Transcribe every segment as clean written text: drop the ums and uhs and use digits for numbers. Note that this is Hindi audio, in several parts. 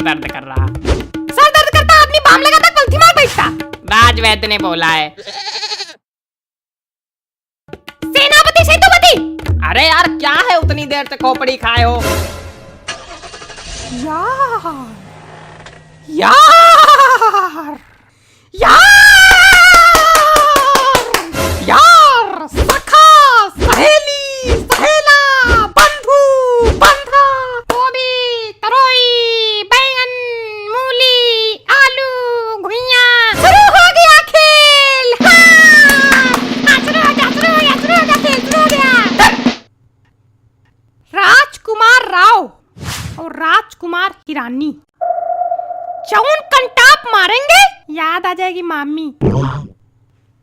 सर दर्द कर रहा। सर दर्द करता आदमी बाम लगाता कुल्थी मार बैठता। राज वैद्य ने बोला है। सेनापति सेतुपति। अरे यार क्या है उतनी देर से खोपड़ी खाए हो? यार यार यार सखा सहेली सहेला बंधु बंधा गोभी तरोई बैंगन मूली आलू घुइया शुरू हो गया खेल। शुरू हो गया राजकुमार राव और राजकुमार हिरानी चौन कंटाप मारेंगे, याद आ जाएगी मामी।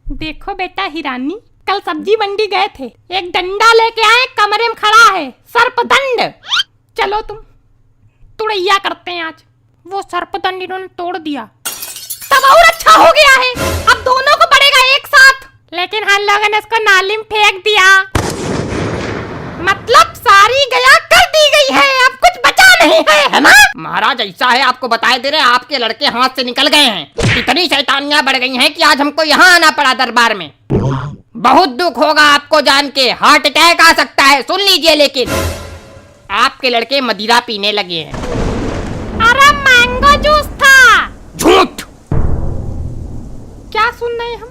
देखो बेटा हिरानी, कल सब्जी मंडी गए थे, एक डंडा लेके आए, कमरे में खड़ा है सर्पदंड। चलो तुम तुड़ैया करते हैं आज। वो सर्पदंड इन्होंने तोड़ दिया, तब और अच्छा हो गया है। अब दोनों को पड़ेगा एक साथ, लेकिन हम लोगों ने इसको नाली में फेंक दिया। मतलब सारी गया कर दी गई है, अब कुछ बचा नहीं है ना? महाराज ऐसा है, आपको बताए दे रहे, आपके लड़के हाथ से निकल गए हैं। इतनी शैतानियां बढ़ गई हैं कि आज हमको यहाँ आना पड़ा दरबार में। बहुत दुख होगा आपको जान के, हार्ट अटैक आ सकता है, सुन लीजिए। लेकिन आपके लड़के मदिरा पीने लगे हैं। अरे मैंगो जूस था। झूठ। क्या सुन रहे हम?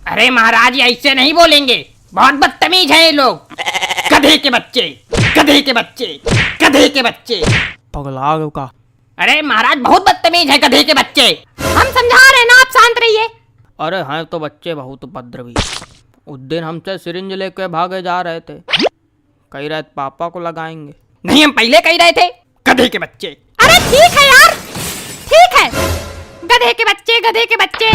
अरे महाराज ऐसे नहीं बोलेंगे, बहुत बदतमीज है ये लोग। गधे के बच्चे, गधे के बच्चे, गधे के बच्चे। पगला गया का। अरे महाराज बहुत बदतमीज है गधे के बच्चे। हम समझा रहे हैं ना, आप शांत रहिए। अरे हैं तो बच्चे बहुत उपद्रवी। उस दिन हमसे सिरिंज लेके भागे जा रहे थे, कह रहे पापा को लगाएंगे। नहीं, हम पहले कह रहे थे गधे के बच्चे। अरे ठीक है यार, ठीक है, गधे के बच्चे, गधे के बच्चे।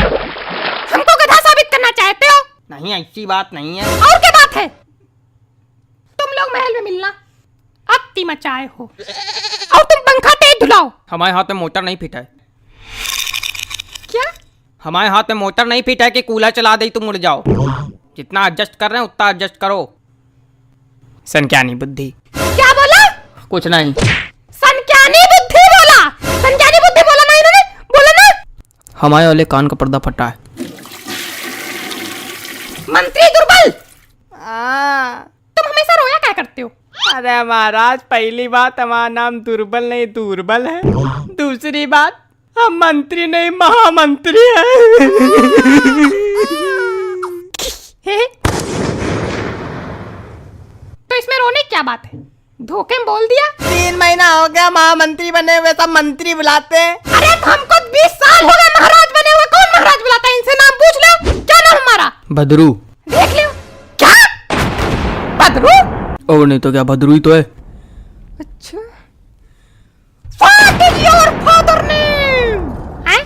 हमको गधा साबित करना चाहते हो? नहीं, ऐसी बात नहीं है। और क्या बात है? तुम लोग महल में मिलना, अति मचाए हो, और तुम पंखा तेज धुलाओ। हमारे हाथ में मोटर नहीं फिट है। क्या? हमारे हाथ में मोटर नहीं फिट है कि कूलर चला दे तुम उड़ जाओ। जितना एडजस्ट कर रहे हैं उतना एडजस्ट करो। सनक्यानी बुद्धि। क्या बोला? कुछ नहीं। सनक्यानी बुद्धि बोला, सनक्यानी बुद्धि बोला ना इन्होंने, बोला ना। हमारे वाले कान का पर्दा फटा है। मंत्री दुर्बल। तुम हमेशा रोया क्या करते हो? अरे महाराज, पहली बात हमारा नाम दुर्बल नहीं दुर्बल है। दूसरी बात, हम मंत्री नहीं महामंत्री हैं। तो इसमें रोने क्या बात है? धोखे में बोल दिया। 3 महीना हो गया महामंत्री बने हुए, सब मंत्री बुलाते हैं। अरे तो हमको 20 साल हो गए महाराज बने हुए, कौन महाराज बुलाता है? इनसे नाम पूछ लो, क्या नाम हमारा? भद्रू। देख लो। क्या? भद्रू? और नहीं तो क्या, भद्रू ही तो है। अच्छा। What is your father name? हैं?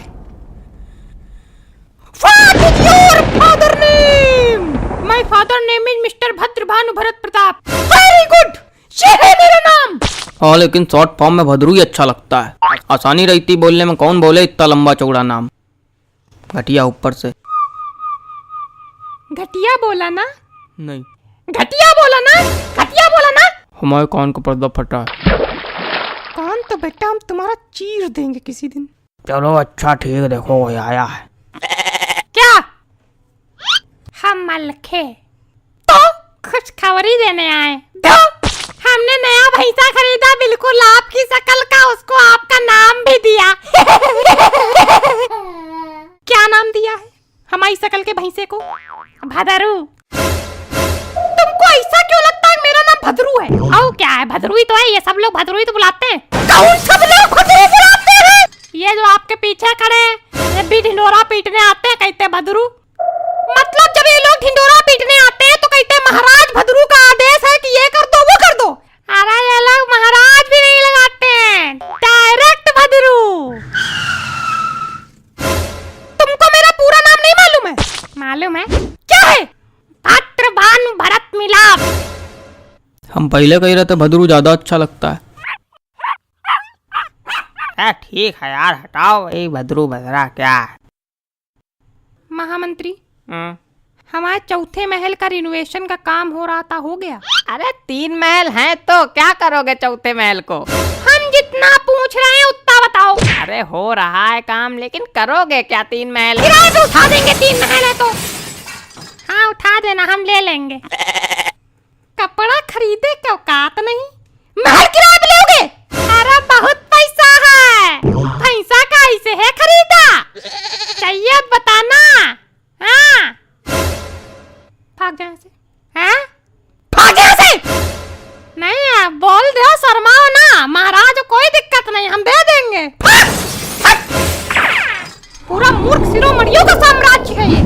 What is your father name? My father name is Mr. भद्र भानु भरत प्रताप। Very good. ये है मेरा नाम। हाँ, लेकिन शॉर्ट फॉर्म में भद्रू ही अच्छा लगता है, आसानी रहती बोलने में। कौन बोले इतना लंबा चौड़ा नाम? घटिया ऊपर से। घटिया बोला ना? नहीं, घटिया बोला ना, घटिया बोला ना। हमारे कान का पर्दा फटा है। कान तो बेटा हम तुम्हारा चीर देंगे किसी दिन। चलो अच्छा ठीक, देखो कोई आया है। क्या? हम मलखे तो खुश खबरी देने आए। तो हमने नया भैंसा खरीदा, बिल्कुल आपकी शकल का, उसको आपका नाम भी दिया। क्या नाम दिया है हमारी शकल के भैंसे को? भदरू। तुमको ऐसा क्यों लगता है मेरा नाम भदरू है? और क्या है, भदरू ही तो है, ये सब लोग भदरू ही तो बुलाते हैं। कौन सब लोग भदरू बुलाते हैं? ये जो आपके पीछे खड़े हैं, ये भी ढिंडोरा पीटने आते हैं, कहते हैं भदरू। मतलब जब ये लोग ढिंडोरा पीटने आते हैं तो कहते हैं महाराज भदरू का आदेश है कि ये कर दो वो कर दो। अरे ये लोग महाराज भी नहीं लगाते हैं, डायरेक्ट भदरू। तुमको मेरा पूरा नाम नहीं मालूम है? मालूम है। क्या है? भद्र भानु भरत मिलाप। हम पहले कह रहे थे भद्रू ज्यादा अच्छा लगता है। ठीक है यार, हटाओ ये भद्रू भद्रा क्या है। महामंत्री, हमारे चौथे महल का रिनोवेशन का काम हो रहा था, हो गया। अरे 3 महल हैं तो क्या करोगे चौथे महल को? हम जितना पूछ रहे हैं उतना बताओ। अरे हो रहा है काम, लेकिन करोगे क्या 3 महल? किराए पे उठा देंगे, 3 महल है तो। हाँ उठा देना, हम ले लेंगे। कपड़ा खरीदे क्या औकात नहीं, महल किराए पे लोगे? अरे बहुत पैसा है, पैसा का ऐसे है खरीदा, चाहिए बताना। हाँ भाग जाए से, हैं? भाग जाए से। नहीं है, बोल दो, शर्माओ ना, महाराज कोई दिक्कत नहीं, हम दे देंगे। पूरा मूर्ख शिरोमणियों का साम्राज्य है ये।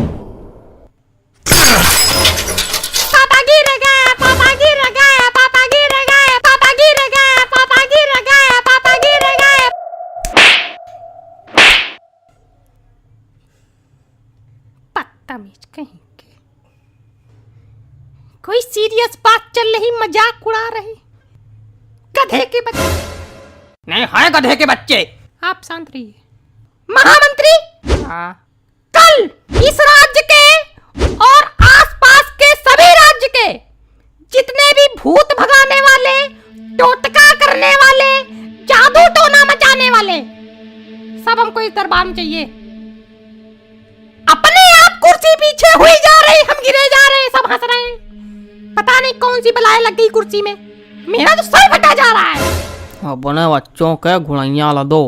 पापा गिर गए, पापा गिर गए, पापा गिर गए, पापा गिर गए, पापा गिर गए, पापा गिर गए। बदतमीज कहीं के, कोई सीरियस बात चल रही, मजाक उड़ा रही। गधे के बच्चे नहीं है, गधे के बच्चे। आप शांत रहिए। महामंत्री, हाँ कल इस राज्य के और आसपास के सभी राज्य के जितने भी भूत भगाने वाले, टोटका करने वाले, जादू टोना मचाने वाले, सब हमको इस दरबार में चाहिए। अपने आप कुर्सी पीछे हुई जा रही, हम गिरे जा रहे हैं, सब हंस रहे हैं। पता नहीं कौन सी बलाएं लग गई कुर्सी में, मेरा तो सर फटा जा रहा है। अपने बच्चों के घुड़ैया ला दो,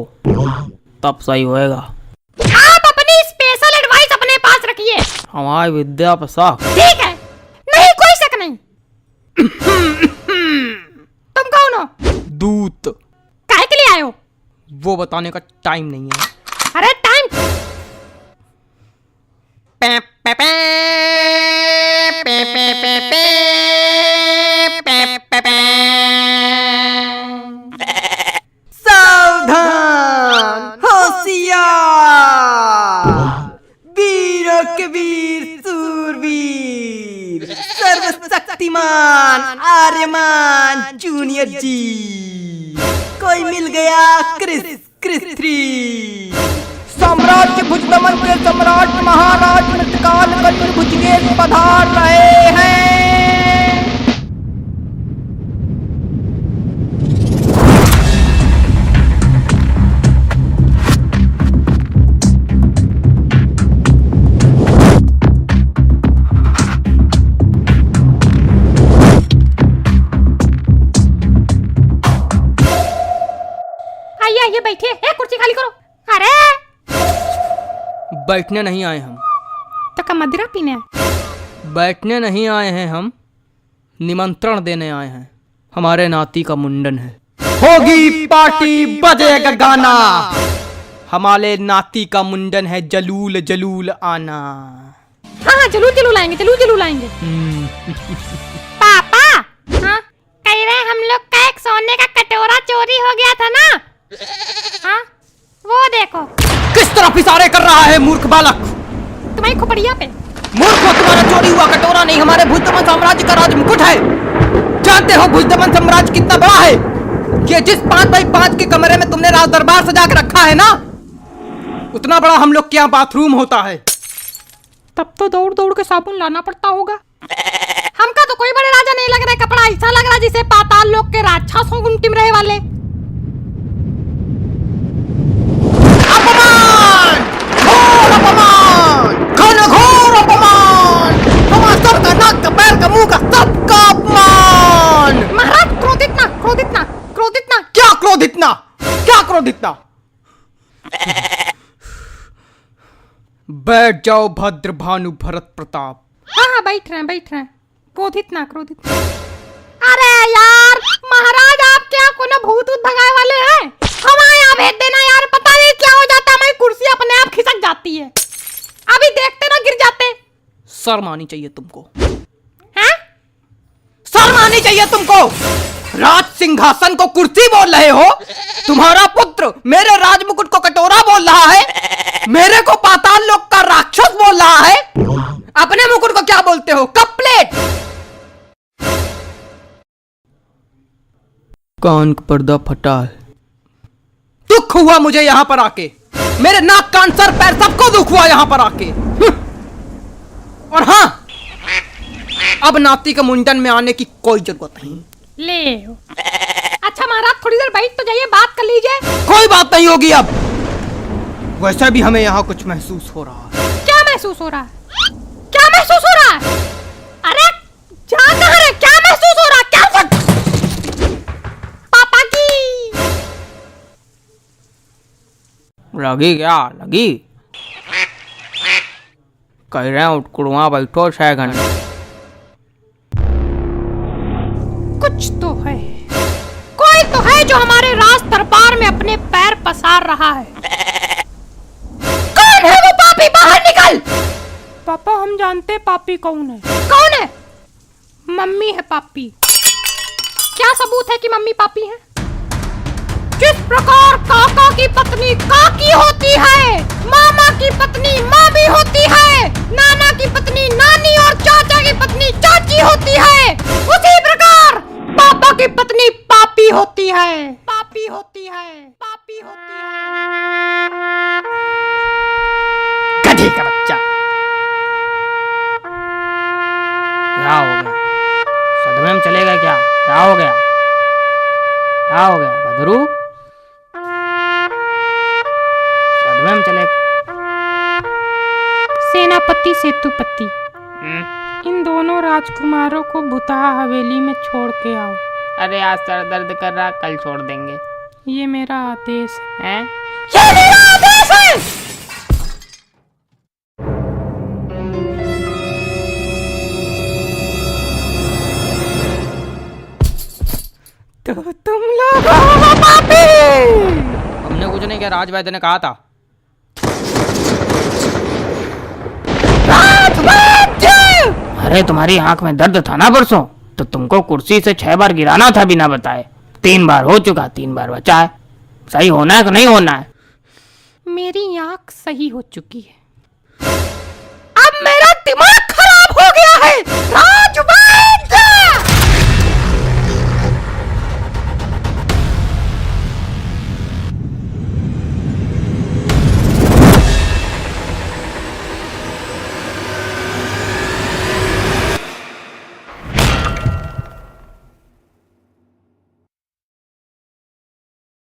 तब सही होएगा। आप अपनी स्पेशल एडवाइस अपने पास रखिए। हमारी विद्या पर शक। ठीक है, नहीं कोई शक नहीं। तुम कौन हो? दूत। काहे के लिए आए हो? वो बताने का टाइम नहीं है। अरे टाइम पे पे पे पे पे पे पे पे पे। सावधान, होशियार, वीरों के वीर सूरवीर, सर्वशक्तिमान आर्यमान जूनियर जी, कोई मिल गया क्रिस क्रिस 3। साम्राज्य भुजदमन के सम्राट महाराज मृतकाल कलियुग भुजगेश पधार रहे हैं। आइए आइए बैठिए, एक कुर्सी खाली करो। अरे बैठने नहीं आए हम, तो का मदिरा पीने आए? बैठने नहीं आए हैं हम, निमंत्रण देने आए हैं। हमारे नाती का मुंडन है, होगी पार्टी, बजेगा गाना। हमारे नाती का मुंडन है, जलूल जलूल आना। हाँ जरूर जरूर लाएंगे, जरूर जरूर लाएंगे। पापा, हाँ कह रहे हम लोग का एक सोने का कटोरा चोरी हो गया था ना? हाँ वो देखो। किस तरफ इशारे कर रहा है मूर्ख बालक? तुम्हारी खोपड़िया पे। मूर्ख हो, तुम्हारा चोरी हुआ कटोरा नहीं, हमारे भुजदमन साम्राज्य का राज मुकुट है। जानते हो भुजदमन साम्राज्य कितना बड़ा है? ये जिस 5x5 के कमरे में तुमने राज दरबार सजा के रखा है ना, उतना बड़ा हम लोग के यहाँ बाथरूम होता है। तब तो दौड़ दौड़ के साबुन लाना पड़ता होगा। हमका तो कोई बड़े राजा नहीं लग रहा है, कपड़ा ऐसा लग रहा है जैसे पाताल लोक के राक्षसों को टिम रहे वाले। अपमान, घोर अपमान, घनघोर अपमान, हमारा सबका नाक का पैर का मुंह का सबका अपमान। महाराज क्रोधित ना, क्रोधित ना, क्रोधित ना। क्या क्रोधित ना, क्या क्रोधित ना? बैठ जाओ भद्र भानु भरत प्रताप। हाँ हाँ बैठ रहे हैं, बैठ रहे हैं। क्रोधित ना, क्रोधित। अरे यार महाराज, आप क्या कोनो भूत ऊत भगाए वाले हैं? हमारे यहाँ भेज देना यार, पता नहीं क्या हो जाता है, हमारी कुर्सी अपने आप खिसक जाती है। अभी देखते ना गिर जाते। शर्म आनी चाहिए तुमको। हैं? शर्म आनी चाहिए तुमको। राज सिंहासन को कुर्सी बोल रहे हो? तुम्हारा पुत्र मेरे राज मुकुट को कटोरा बोल रहा है, मेरे को पाताल लोक का राक्षस बोल रहा है। अपने मुकुट को क्या बोलते हो? Cup plate. कान का पर्दा फटा है। दुख हुआ मुझे यहाँ पर आके, मेरे नाक कान सर पैर सबको दुख हुआ यहाँ पर आके। और हाँ, अब नाती के मुंडन में आने की कोई जरूरत नहीं। ले हो। अच्छा महाराज थोड़ी देर बैठ तो जाइए, बात कर लीजिए। कोई बात नहीं होगी अब। वैसे भी हमें यहाँ कुछ महसूस हो रहा है। क्या महसूस हो रहा है? क्या महसूस हो रहा है? अरे जा कहाँ रे? क्या महसूस हो रहा है? क्या पापा की लगी क्या लगी? कह रहे हैं उठकुड़वा बैठो 6 घंटे। कुछ तो है, कोई तो है जो हमारे राज दरबार में अपने पैर पसार रहा है। कौन है वो पापी? बाहर निकल। पापा हम जानते पापी कौन है। कौन है? मम्मी है पापी। क्या सबूत है कि मम्मी पापी है? जिस प्रकार काका की पत्नी काकी होती है, मामा की पत्नी मामी होती है, नाना की पत्नी नानी और चाचा की पत्नी चाची होती है, उसी प्रकार पापा की पत्नी पापी होती है। पापी होती है। पापी होती है। गधे का बच्चा। क्या हो गया? सदमे में चलेगा क्या? क्या हो गया? क्या हो गया बदरू? सदमे में चले? सेनापति सेतुपति, इन दोनों राजकुमारों को भुतहा हवेली में छोड़ के आओ। अरे आज सर दर्द कर रहा, कल छोड़ देंगे। ये मेरा आदेश है। ये मेरा आदेश है। तो तुम लोग हो पापी। हमने कुछ नहीं किया, राज वैद्य ने कहा था। अरे तुम्हारी आंख में दर्द था ना परसों, तो तुमको कुर्सी से 6 बार गिराना था बिना बताए। 3 बार हो चुका, 3 बार बचा है। सही होना है कि नहीं होना है? मेरी आंख सही हो चुकी है। अब मेरा दिमाग खराब हो गया है। राजवैद्य